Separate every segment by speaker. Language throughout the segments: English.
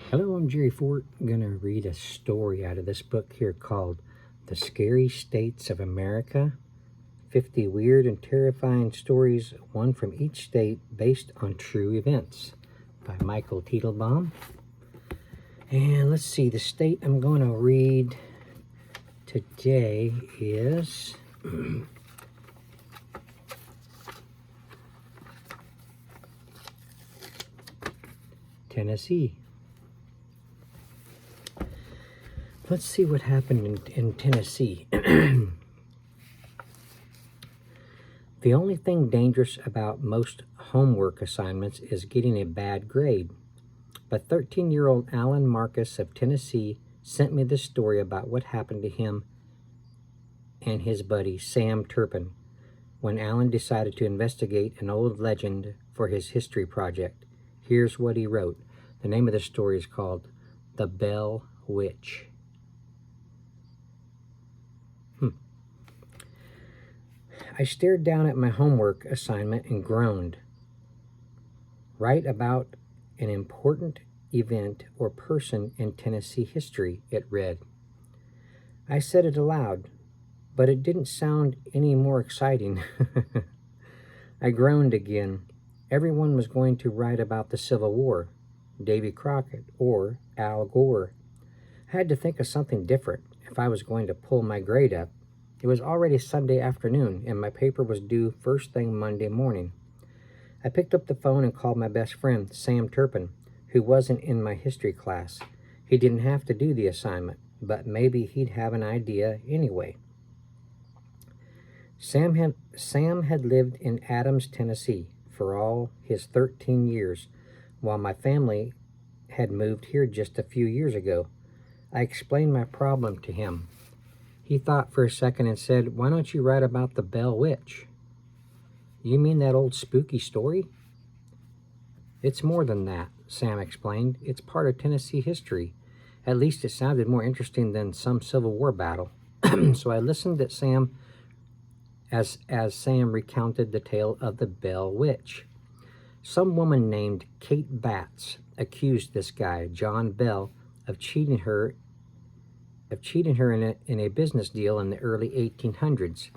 Speaker 1: Hello, I'm Jerry Fort. I'm going to read a story out of this book here called The Scary States of America, 50 Weird and Terrifying Stories, one from each state based on true events, by Michael Teitelbaum. And let's see, the state I'm going to read today is Tennessee. Let's see what happened in Tennessee. The only thing dangerous about most homework assignments is getting a bad grade. But 13-year-old Alan Marcus of Tennessee sent me this story about what happened to him and his buddy Sam Turpin when Alan decided to investigate an old legend for his history project. Here's what he wrote. The name of the story is called The Bell Witch. I stared down at my homework assignment and groaned. Write about an important event or person in Tennessee history, it read. I said it aloud, but it didn't sound any more exciting. I groaned again. Everyone was going to write about the Civil War, Davy Crockett, or Al Gore. I had to think of something different if I was going to pull my grade up. It was already Sunday afternoon, and my paper was due first thing Monday morning. I picked up the phone and called my best friend, Sam Turpin, who wasn't in my history class. He didn't have to do the assignment, but maybe he'd have an idea anyway. Sam had lived in Adams, Tennessee for all his 13 years, while my family had moved here just a few years ago. I explained my problem to him. He thought for a second and said, "Why don't you write about the Bell Witch?" "You mean that old spooky story?" "It's more than that," Sam explained. "It's part of Tennessee history. At least it sounded more interesting than some Civil War battle." So I listened at Sam as Sam recounted the tale of the Bell Witch. Some woman named Kate Batts accused this guy, John Bell, of cheating her in a business deal in the early 1800s.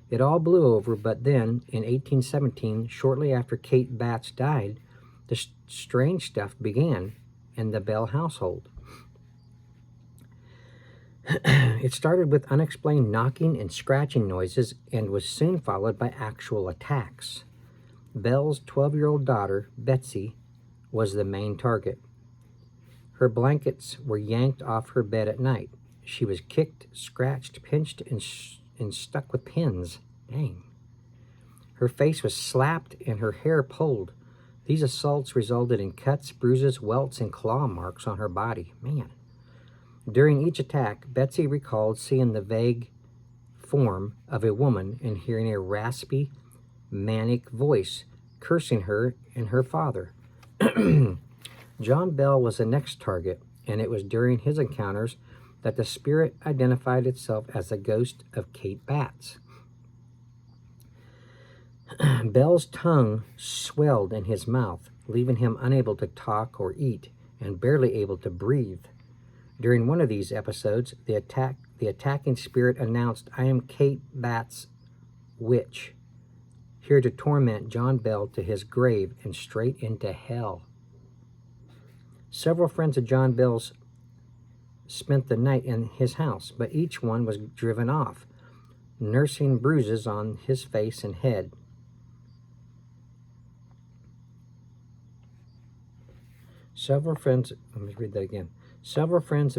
Speaker 1: It all blew over, but then, in 1817, shortly after Kate Batts died, the strange stuff began in the Bell household. It started with unexplained knocking and scratching noises and was soon followed by actual attacks. Bell's 12-year-old daughter, Betsy, was the main target. Her blankets were yanked off her bed at night. She was kicked, scratched, pinched, and stuck with pins. Dang. Her face was slapped and her hair pulled. These assaults resulted in cuts, bruises, welts, and claw marks on her body. Man. During each attack, Betsy recalled seeing the vague form of a woman and hearing a raspy, manic voice cursing her and her father. John Bell was the next target, and it was during his encounters that the spirit identified itself as the ghost of Kate Batts. Bell's tongue swelled in his mouth, leaving him unable to talk or eat and barely able to breathe. During one of these episodes, the attacking spirit announced, "I am Kate Batts' witch, here to torment John Bell to his grave and straight into hell." Several friends of John Bell's spent the night in his house, but each one was driven off, nursing bruises on his face and head. Several friends of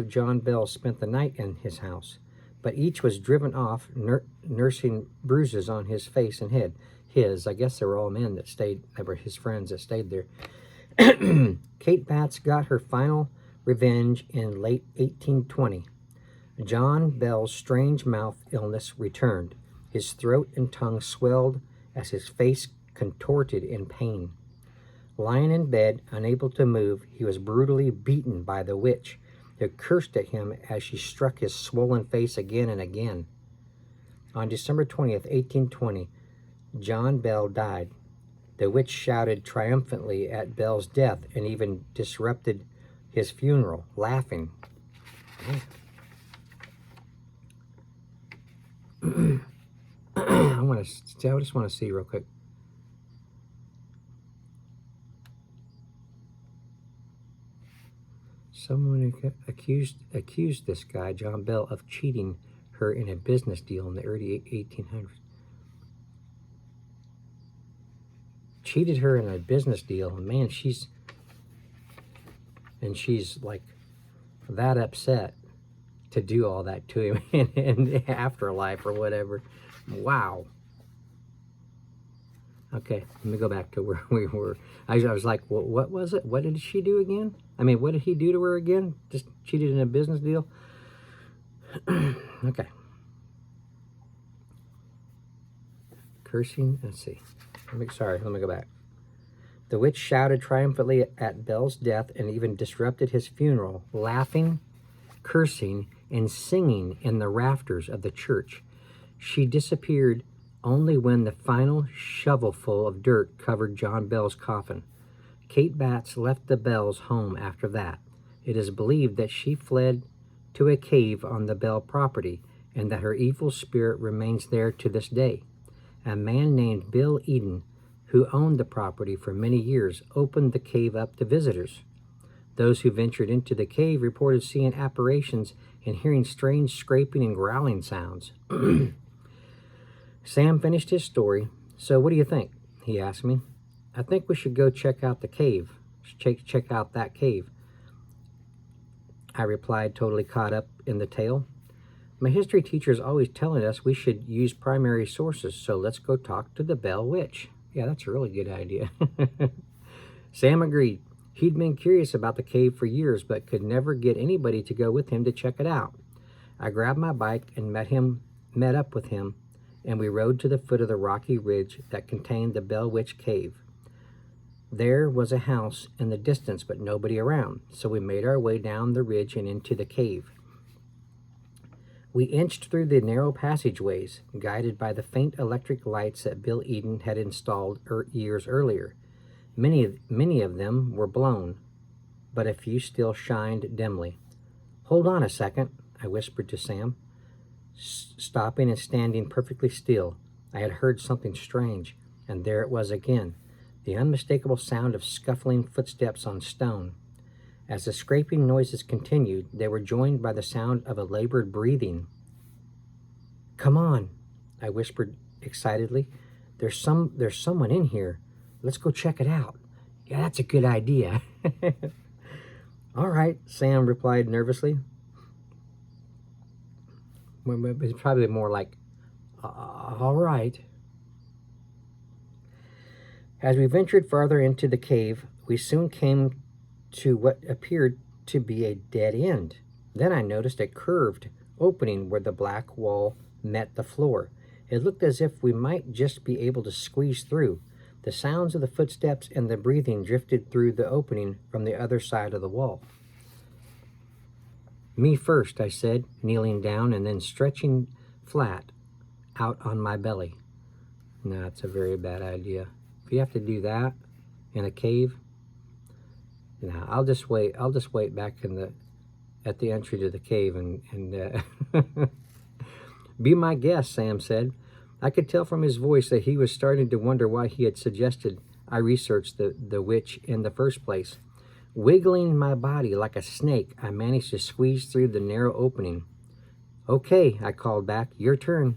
Speaker 1: John Bell spent the night in his house, but each was driven off, nursing bruises on his face and head. I guess they were all men that were his friends that stayed there. Kate Batts got her final revenge in late 1820. John Bell's strange mouth illness returned. His throat and tongue swelled as his face contorted in pain. Lying in bed, unable to move, he was brutally beaten by the witch, who cursed at him as she struck his swollen face again and again. On December 20th, 1820, John Bell died. The witch shouted triumphantly at Bell's death and even disrupted his funeral, laughing. I just want to see real quick. Someone accused this guy, John Bell, of cheating her in a business deal in the early 1800s. Cheated her in a business deal, and man, she's like that upset to do all that to him in the afterlife or whatever. Wow. Okay, let me go back to where we were. I was like, well, what was it? What did she do again? I mean, what did he do to her again? Just cheated in a business deal? Okay. Cursing, let's see. Let me go back. The witch shouted triumphantly at Bell's death and even disrupted his funeral, laughing, cursing, and singing in the rafters of the church. She disappeared only when the final shovelful of dirt covered John Bell's coffin. Kate Batts left the Bells' home after that. It is believed that she fled to a cave on the Bell property and that her evil spirit remains there to this day. A man named Bill Eden, who owned the property for many years, opened the cave up to visitors. Those who ventured into the cave reported seeing apparitions and hearing strange scraping and growling sounds. Sam finished his story. So what do you think? He asked me. I think we should go check out the cave. Check out that cave, I replied, totally caught up in the tale. My history teacher is always telling us we should use primary sources, so let's go talk to the Bell Witch. Yeah, that's a really good idea. Sam agreed. He'd been curious about the cave for years, but could never get anybody to go with him to check it out. I grabbed my bike and met up with him, and we rode to the foot of the rocky ridge that contained the Bell Witch Cave. There was a house in the distance, but nobody around, so we made our way down the ridge and into the cave. We inched through the narrow passageways, guided by the faint electric lights that Bill Eden had installed years earlier. Many of them were blown, but a few still shined dimly. "Hold on a second," I whispered to Sam. Stopping and standing perfectly still, I had heard something strange, and there it was again, the unmistakable sound of scuffling footsteps on stone. As the scraping noises continued, they were joined by the sound of a labored breathing. "Come on," I whispered excitedly. There's someone in here. Let's go check it out." "Yeah, that's a good idea." "All right," Sam replied nervously. It's probably more like, "All right." As we ventured farther into the cave, we soon came to what appeared to be a dead end. Then I noticed a curved opening where the black wall met the floor. It looked as if we might just be able to squeeze through. The sounds of the footsteps and the breathing drifted through the opening from the other side of the wall. "Me first," I said, kneeling down and then stretching flat out on my belly. No, that's a very bad idea. If you have to do that in a cave, no, I'll just wait back at the entry to the cave and Be my guest, Sam said. I could tell from his voice that he was starting to wonder why he had suggested I research the witch in the first place. Wiggling my body like a snake, I managed to squeeze through the narrow opening. "Okay," I called back, "your turn."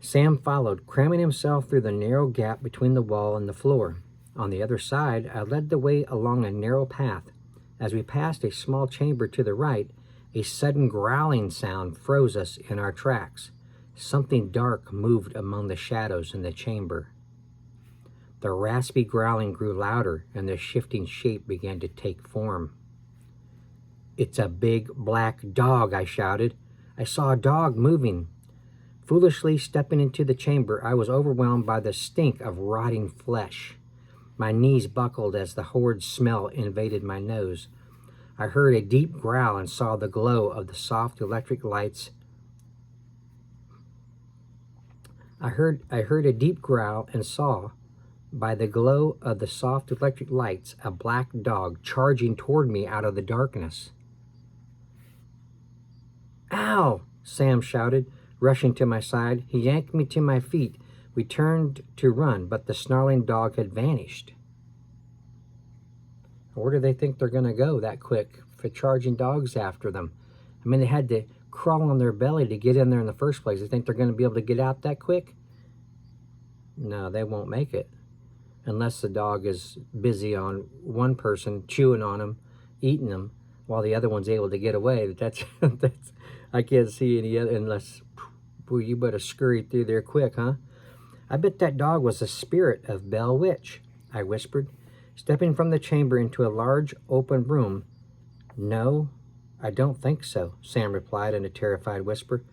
Speaker 1: Sam followed, cramming himself through the narrow gap between the wall and the floor. On the other side, I led the way along a narrow path. As we passed a small chamber to the right, a sudden growling sound froze us in our tracks. Something dark moved among the shadows in the chamber. The raspy growling grew louder, and the shifting shape began to take form. "It's a big black dog," I shouted. "I saw a dog moving." Foolishly stepping into the chamber, I was overwhelmed by the stink of rotting flesh. My knees buckled as the horrid smell invaded my nose. I heard a deep growl and saw the glow of the soft electric lights. I heard a deep growl and saw By the glow of the soft electric lights, a black dog charging toward me out of the darkness. "Ow!" Sam shouted, rushing to my side. He yanked me to my feet. We turned to run, but the snarling dog had vanished. Where do they think they're going to go that quick for charging dogs after them? I mean, they had to crawl on their belly to get in there in the first place. They think they're going to be able to get out that quick? No, they won't make it. Unless the dog is busy on one person, chewing on them, eating them, while the other one's able to get away. That's I can't see any other, unless, boy, you better scurry through there quick, huh? I bet that dog was the spirit of Bell Witch, I whispered, stepping from the chamber into a large open room. No, I don't think so, Sam replied in a terrified whisper.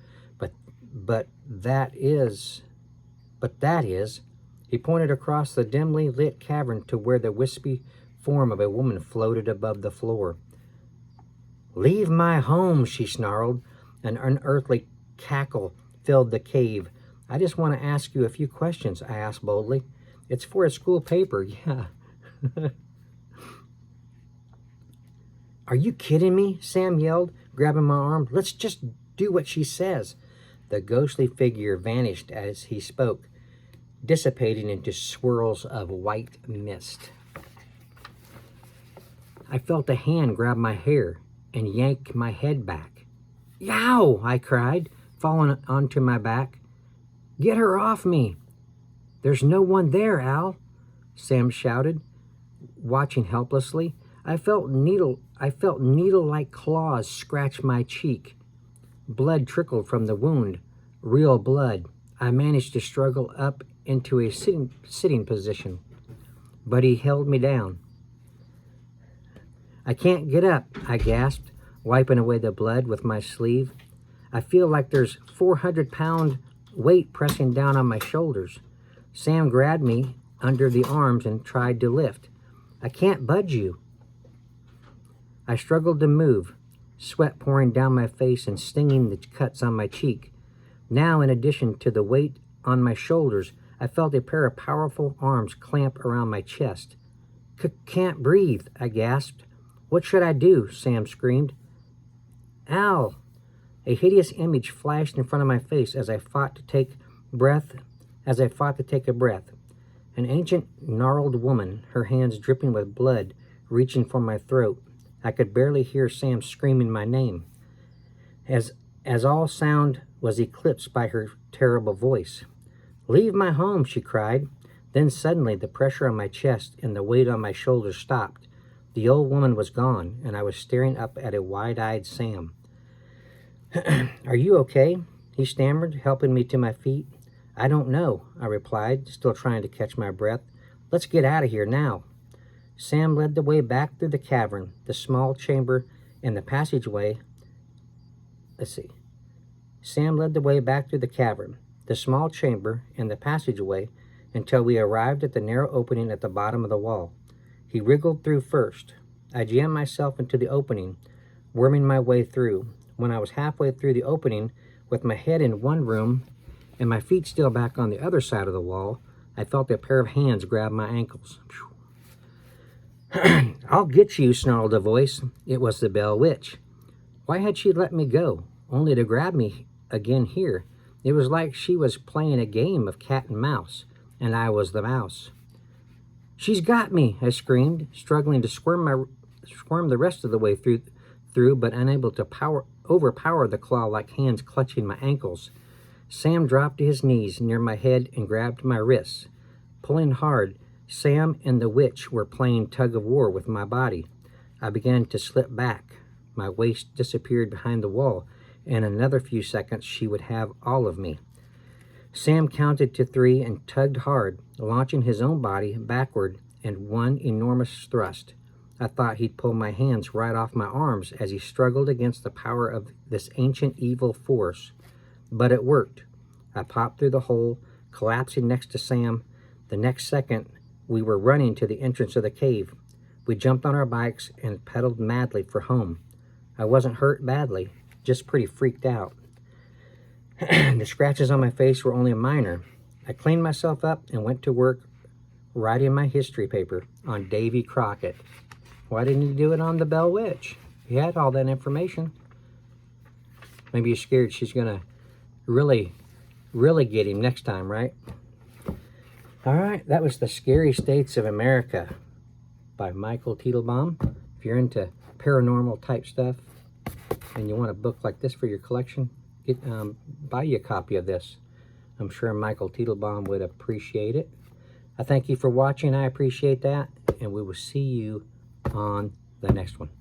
Speaker 1: But that is... He pointed across the dimly lit cavern to where the wispy form of a woman floated above the floor. "Leave my home," she snarled. An unearthly cackle filled the cave. "I just want to ask you a few questions," I asked boldly. "It's for a school paper, yeah." "Are you kidding me?" Sam yelled, grabbing my arm. "Let's just do what she says." The ghostly figure vanished as he spoke, dissipating into swirls of white mist. I felt a hand grab my hair and yank my head back. "Yow!" I cried, falling onto my back. "Get her off me!" "There's no one there, Al," Sam shouted, watching helplessly. I felt needle-like claws scratch my cheek. Blood trickled from the wound, real blood. I managed to struggle up into a sitting position, but he held me down. "I can't get up," I gasped, wiping away the blood with my sleeve. "I feel like there's 400-pound weight pressing down on my shoulders." Sam grabbed me under the arms and tried to lift. "I can't budge you." I struggled to move, sweat pouring down my face and stinging the cuts on my cheek. Now, in addition to the weight on my shoulders, I felt a pair of powerful arms clamp around my chest. "Can't breathe," I gasped. "What should I do?" Sam screamed. "Al!" A hideous image flashed in front of my face as I fought to take a breath. An ancient, gnarled woman, her hands dripping with blood, reaching for my throat. I could barely hear Sam screaming my name, as all sound was eclipsed by her terrible voice. "Leave my home," she cried. Then suddenly the pressure on my chest and the weight on my shoulders stopped. The old woman was gone, and I was staring up at a wide-eyed Sam. "Are you okay?" he stammered, helping me to my feet. "I don't know," I replied, still trying to catch my breath. "Let's get out of here now." Sam led the way back through the cavern, the small chamber, and the passageway. Sam led the way back through the cavern, the small chamber, and the passageway until we arrived at the narrow opening at the bottom of the wall. He wriggled through first. I jammed myself into the opening, worming my way through. When I was halfway through the opening, with my head in one room and my feet still back on the other side of the wall, I felt a pair of hands grab my ankles. "I'll get you," snarled a voice. It was the Bell Witch. Why had she let me go, only to grab me again here? It was like she was playing a game of cat and mouse, and I was the mouse. "She's got me," I screamed, struggling to squirm the rest of the way through, but unable to overpower the claw-like hands clutching my ankles. Sam dropped to his knees near my head and grabbed my wrists. Pulling hard, Sam and the witch were playing tug-of-war with my body. I began to slip back. My waist disappeared behind the wall. In another few seconds, she would have all of me. Sam counted to 3 and tugged hard, launching his own body backward in one enormous thrust. I thought he'd pull my hands right off my arms as he struggled against the power of this ancient evil force. But it worked. I popped through the hole, collapsing next to Sam. The next second, we were running to the entrance of the cave. We jumped on our bikes and pedaled madly for home. I wasn't hurt badly, just pretty freaked out. The scratches on my face were only minor. I cleaned myself up and went to work right in my history paper on Davy Crockett. Why didn't he do it on the Bell Witch? He had all that information. Maybe you're scared she's gonna really get him next time, right? All right, that was The Scary States of America by Michael Teitelbaum. If you're into paranormal type stuff and you want a book like this for your collection, buy you a copy of this. I'm sure Michael Teitelbaum would appreciate it. I thank you for watching. I appreciate that. And we will see you on the next one.